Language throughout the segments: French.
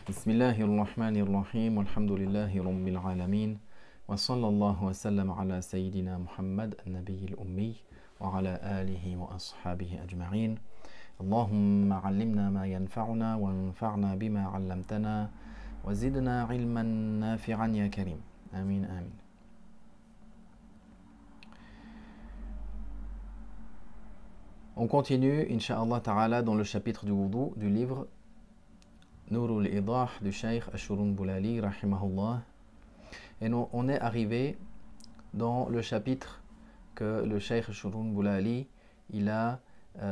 Bismillahirrahmanirrahim, walhamdulillahi rabbil alamin, wa sallallahu wa sallam ala sayyidina Muhammad, an-nabiyil ummi, wa ala alihi wa ashabihi ajma'in. Allahumma allimna ma yanfa'una, wa anfa'na bima 'allamtana, wa zidna ilman nafi'an ya karim. Amin, amin. On continue, Inch'Allah Ta'ala, dans le chapitre du wudu du livre Nurul Idah du Cheikh Ashurunbulali, rahimahullah. Et on est arrivé dans le chapitre que le Cheikh Ashurunbulali il a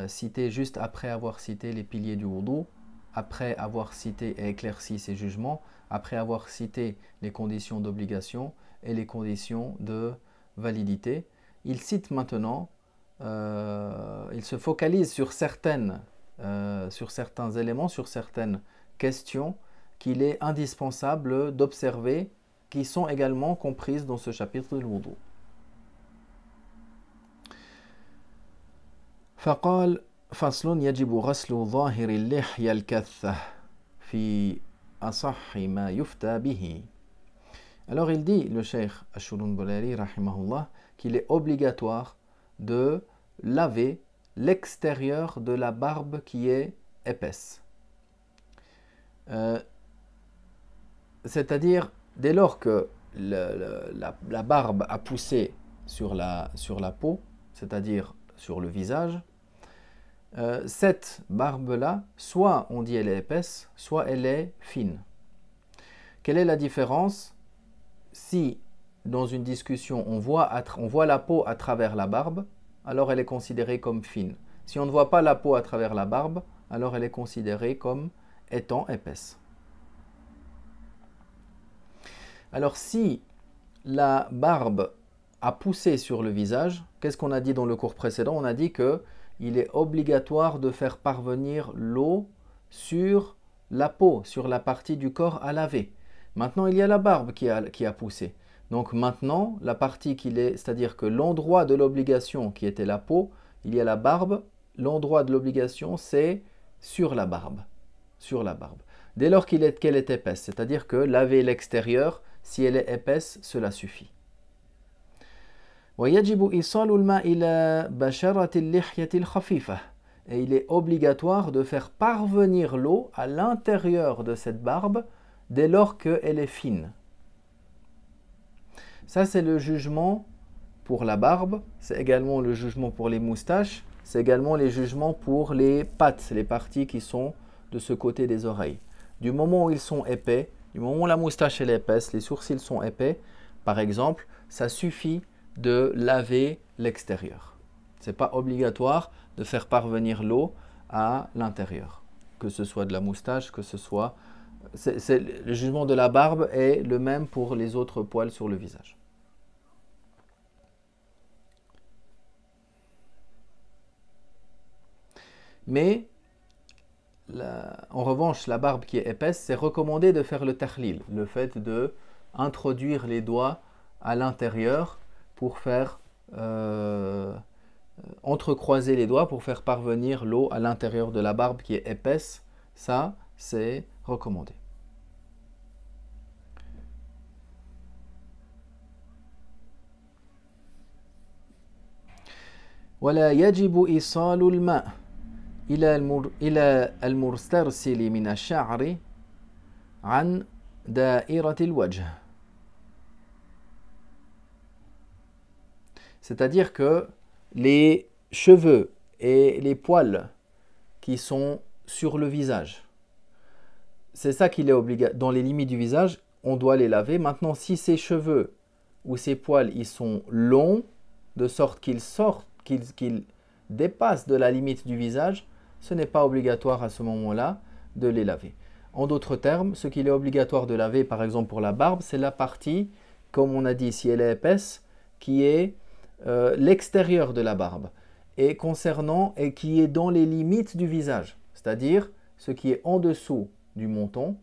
cité juste après avoir cité les piliers du wudu, après avoir cité et éclairci ses jugements, après avoir cité les conditions d'obligation et les conditions de validité. Il cite maintenant, il se focalise sur certains éléments, sur certaines questions qu'il est indispensable d'observer, qui sont également comprises dans ce chapitre du wudu. فقال فصل يجب غسل ظاهر اللحية الكثة في أصح ما يفتى به. Alors il dit, le Cheikh Ashurunbulali rahimahullah, qu'il est obligatoire de laver l'extérieur de la barbe qui est épaisse. C'est-à-dire, dès lors que la barbe a poussé sur la peau, c'est-à-dire sur le visage, cette barbe-là, soit on dit elle est épaisse, soit elle est fine. Quelle est la différence si, dans une discussion, on voit la peau à travers la barbe, alors elle est considérée comme fine. Si on ne voit pas la peau à travers la barbe, alors elle est considérée comme étant épaisse. Alors si la barbe a poussé sur le visage, qu'est-ce qu'on a dit dans le cours précédent? On a dit qu'il est obligatoire de faire parvenir l'eau sur la peau, sur la partie du corps à laver. Maintenant, il y a la barbe qui a poussé. Donc maintenant, la partie c'est-à-dire que l'endroit de l'obligation qui était la peau, il y a la barbe, l'endroit de l'obligation c'est sur la barbe. Sur la barbe. Dès lors qu'elle est épaisse, c'est-à-dire que laver l'extérieur, si elle est épaisse, cela suffit. ويجب إيصال الماء إلى بشرة اللحية الخفيفة. Et il est obligatoire de faire parvenir l'eau à l'intérieur de cette barbe dès lors qu'elle est fine. Ça, c'est le jugement pour la barbe, c'est également le jugement pour les moustaches, c'est également les jugements pour les pattes, les parties qui sont de ce côté des oreilles. Du moment où ils sont épais, du moment où la moustache est épaisse, les sourcils sont épais, par exemple, ça suffit de laver l'extérieur. Ce n'est pas obligatoire de faire parvenir l'eau à l'intérieur, que ce soit de la moustache, que ce soit... le jugement de la barbe est le même pour les autres poils sur le visage. Mais, en revanche, la barbe qui est épaisse, c'est recommandé de faire le tahlil, le fait d'introduire les doigts à l'intérieur pour faire entrecroiser les doigts pour faire parvenir l'eau à l'intérieur de la barbe qui est épaisse. Ça, c'est recommandé. ولا يجب إيصال الماء إلى المسترسل من الشعر عن دائرة الوجه. C'est-à-dire que les cheveux et les poils qui sont sur le visage, c'est ça qu'il est obligatoire. Dans les limites du visage, on doit les laver. Maintenant, si ces cheveux ou ces poils, ils sont longs, de sorte qu'ils dépassent de la limite du visage, ce n'est pas obligatoire à ce moment-là de les laver. En d'autres termes, ce qu'il est obligatoire de laver, par exemple pour la barbe, c'est la partie, comme on a dit, si elle est épaisse, qui est l'extérieur de la barbe et qui est dans les limites du visage, c'est-à-dire ce qui est en dessous du menton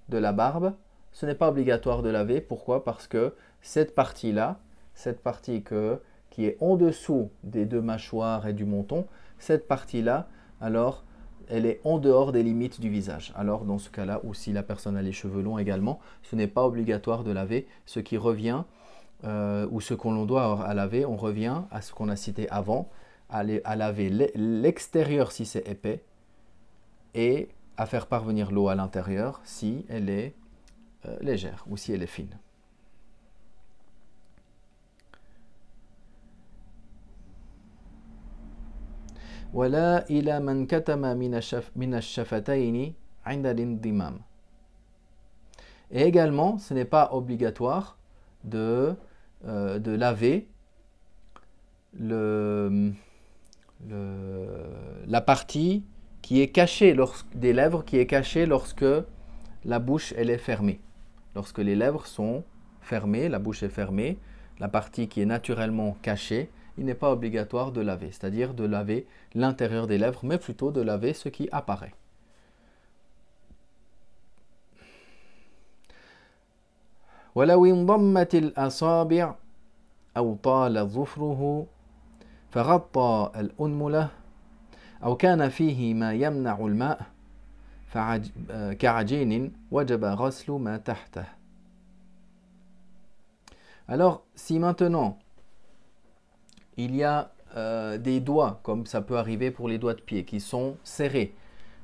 de la barbe, ce n'est pas obligatoire de laver. Pourquoi? Parce que cette partie-là, cette partie qui est en dessous des deux mâchoires et du menton, cette partie-là, alors elle est en dehors des limites du visage. Alors dans ce cas-là, ou si la personne a les cheveux longs également, ce n'est pas obligatoire de laver. Ce qui revient, ou ce qu'on doit à laver, on revient à ce qu'on a cité avant, à laver l'extérieur si c'est épais, et à faire parvenir l'eau à l'intérieur si elle est légère ou si elle est fine. ولا إلى من كتم من الشفتين عند الانضمام. Et également, ce n'est pas obligatoire de laver la partie qui est cachée des lèvres, qui est cachée lorsque la bouche elle est fermée. Lorsque les lèvres sont fermées, la bouche est fermée, la partie qui est naturellement cachée, il n'est pas obligatoire de laver, c'est-à-dire de laver l'intérieur des lèvres, mais plutôt de laver ce qui apparaît. ولو انضمت الأصابع أو طال ظفره فغطى الأنملة أو كان فيه ما يمنع الماء كعجين وجب غسل ما تحته. Alors, si maintenant il y a des doigts, comme ça peut arriver pour les doigts de pied, qui sont serrés,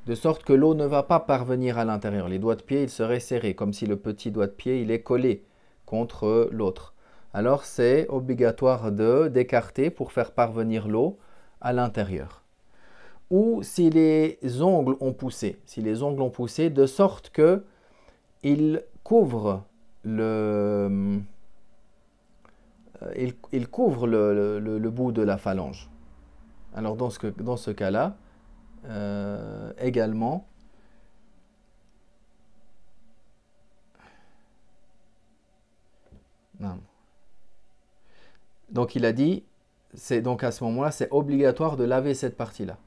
de sorte que l'eau ne va pas parvenir à l'intérieur. Les doigts de pied, ils seraient serrés, comme si le petit doigt de pied, il est collé contre l'autre. Alors, c'est obligatoire d'écarter pour faire parvenir l'eau à l'intérieur. Ou si les ongles ont poussé, de sorte que ils couvrent le bout de la phalange. Alors dans ce cas-là, également, non. Donc il a dit, donc à ce moment-là, c'est obligatoire de laver cette partie-là.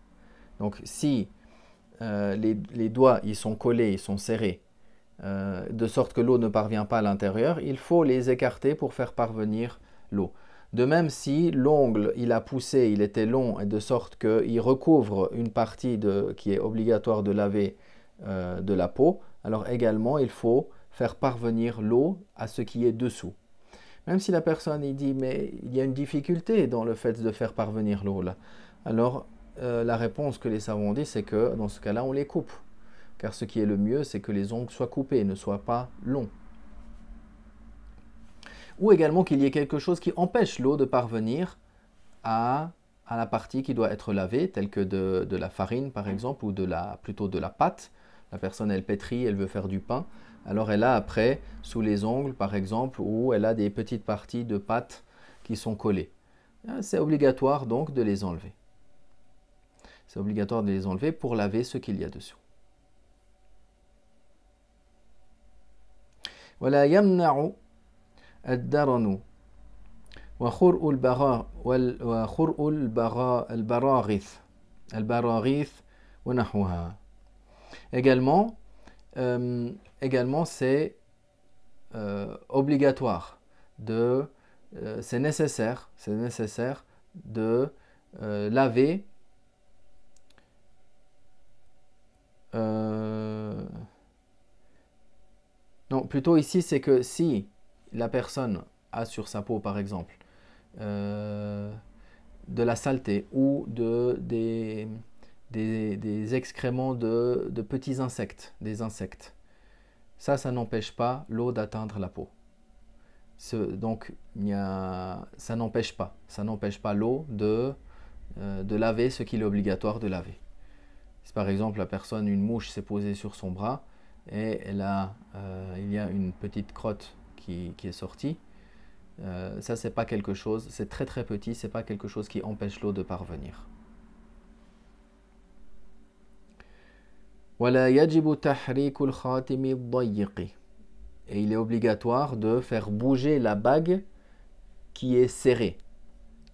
Donc si les doigts ils sont collés, ils sont serrés, de sorte que l'eau ne parvient pas à l'intérieur, il faut les écarter pour faire parvenir l'eau. De même si l'ongle il a poussé, il était long, et de sorte qu'il recouvre une partie qui est obligatoire de laver de la peau, alors également il faut faire parvenir l'eau à ce qui est dessous. Même si la personne il dit mais il y a une difficulté dans le fait de faire parvenir l'eau là, alors la réponse que les savants ont dit c'est que dans ce cas-là on les coupe. Car ce qui est le mieux c'est que les ongles soient coupés, ne soient pas longs. Ou également qu'il y ait quelque chose qui empêche l'eau de parvenir à la partie qui doit être lavée, telle que de la farine par exemple, ou plutôt de la pâte. La personne elle pétrit, elle veut faire du pain, alors elle a après sous les ongles par exemple, où elle a des petites parties de pâte qui sont collées. C'est obligatoire donc de les enlever. C'est obligatoire de les enlever pour laver ce qu'il y a dessous. ولا يمنع الدرن وخرء البراغيث ونحوها. Également c'est obligatoire c'est nécessaire de laver non, plutôt ici c'est que si la personne a sur sa peau par exemple de la saleté ou des excréments de petits insectes, des insectes, ça n'empêche pas l'eau d'atteindre la peau. Donc ça n'empêche pas l'eau de laver ce qu'il est obligatoire de laver. Si par exemple la personne, une mouche s'est posée sur son bras et il y a une petite crotte qui est sortie, ça c'est pas quelque chose, c'est très très petit, c'est pas quelque chose qui empêche l'eau de parvenir. ولا يجب تحريك الخاتم الضيق. Et il est obligatoire de faire bouger la bague qui est serrée.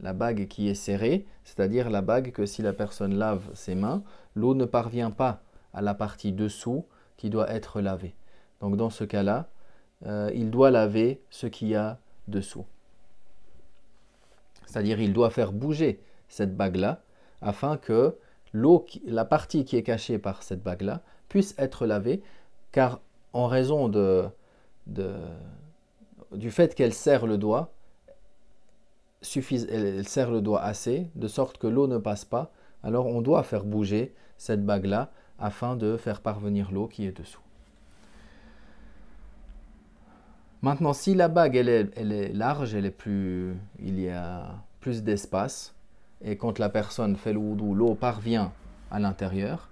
La bague qui est serrée, c'est-à-dire la bague que si la personne lave ses mains, l'eau ne parvient pas à la partie dessous qui doit être lavée. Donc dans ce cas-là, il doit laver ce qu'il y a dessous. C'est-à-dire il doit faire bouger cette bague-là afin que la partie qui est cachée par cette bague-là, puisse être lavée, car en raison du fait qu'elle serre le doigt, elle serre le doigt assez, de sorte que l'eau ne passe pas, alors on doit faire bouger cette bague-là afin de faire parvenir l'eau qui est dessous. Maintenant, si la bague elle est large, il y a plus d'espace, et quand la personne fait le wudu, l'eau parvient à l'intérieur,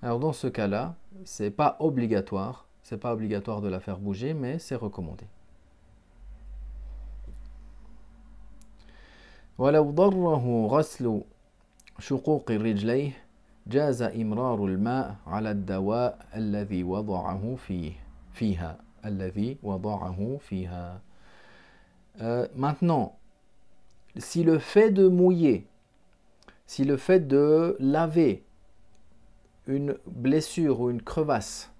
alors dans ce cas-là, c'est pas obligatoire de la faire bouger, mais c'est recommandé. ولو ضره غسل شقوق رجليه جاز إمرار الماء على الدواء الذي وضعه فيها. Maintenant, si le fait de mouiller, si le fait de laver une blessure ou une crevasse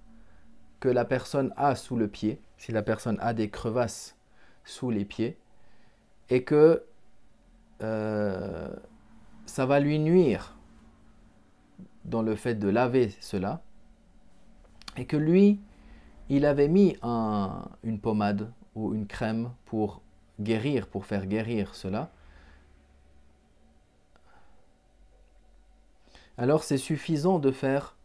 que la personne a sous le pied, si la personne a des crevasses sous les pieds, et que ça va lui nuire dans le fait de laver cela, et que lui, il avait mis une pommade ou une crème pour faire guérir cela, alors c'est suffisant de faire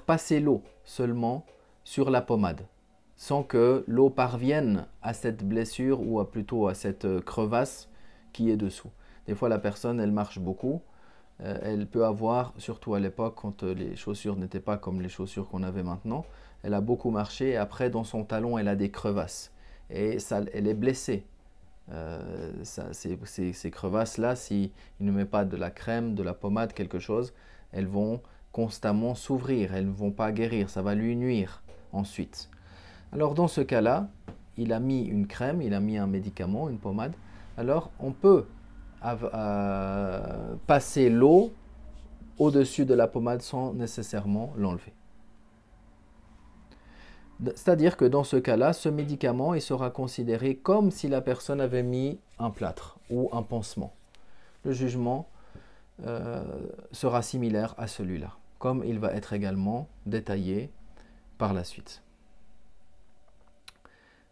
passer l'eau seulement sur la pommade, sans que l'eau parvienne à cette blessure ou plutôt à cette crevasse qui est dessous. Des fois la personne, elle marche beaucoup, elle peut avoir, surtout à l'époque quand les chaussures n'étaient pas comme les chaussures qu'on avait maintenant, elle a beaucoup marché et après dans son talon elle a des crevasses et elle est blessée. Ces crevasses-là, s'il ne met pas de la crème, de la pommade, quelque chose, elles vont constamment s'ouvrir, elles ne vont pas guérir, ça va lui nuire ensuite. Alors dans ce cas-là, il a mis une crème, il a mis un médicament, une pommade, alors on peut passer l'eau au-dessus de la pommade sans nécessairement l'enlever. C'est-à-dire que dans ce cas-là, ce médicament il sera considéré comme si la personne avait mis un plâtre ou un pansement. Le jugement sera similaire à celui-là, comme il va être également détaillé par la suite.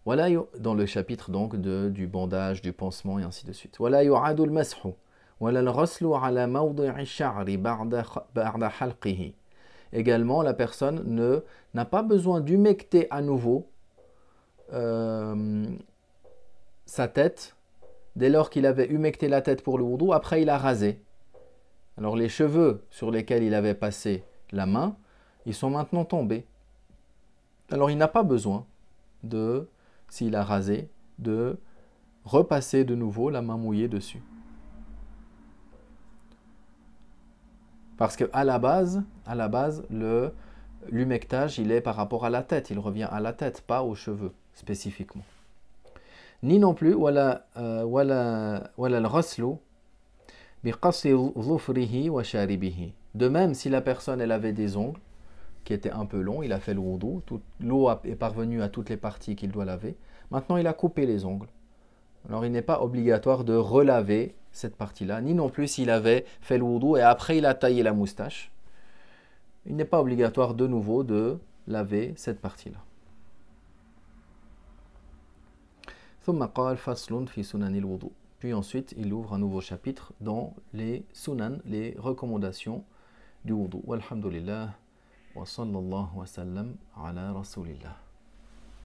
Voilà dans le chapitre donc du bandage, du pansement et ainsi de suite. Voilà yu'adu al-mashu wala al-ghaslu ala mawdi'i ash-sha'ri ba'da halqihi. Également, la personne n'a pas besoin d'humecter à nouveau sa tête dès lors qu'il avait humecté la tête pour le wudu. Après, il a rasé. Alors, les cheveux sur lesquels il avait passé la main, ils sont maintenant tombés. Alors, il n'a pas besoin s'il a rasé, de repasser de nouveau la main mouillée dessus. Parce qu'à la base, l'humectage, il est par rapport à la tête. Il revient à la tête, pas aux cheveux spécifiquement. Ni non plus, wala al-ghaslu biqassi dhufrihi wa sharibihi. De même, si la personne elle avait des ongles qui étaient un peu longs, il a fait le wudu, l'eau est parvenue à toutes les parties qu'il doit laver. Maintenant, il a coupé les ongles. Alors, il n'est pas obligatoire de relaver cette partie-là, ni non plus s'il avait fait le wudu et après il a taillé la moustache. Il n'est pas obligatoire de nouveau de laver cette partie-là. Puis ensuite, il ouvre un nouveau chapitre dans les sunan, les recommandations du wudu. Walhamdulillah, wa sallallahu wa sallam ala rasulillah.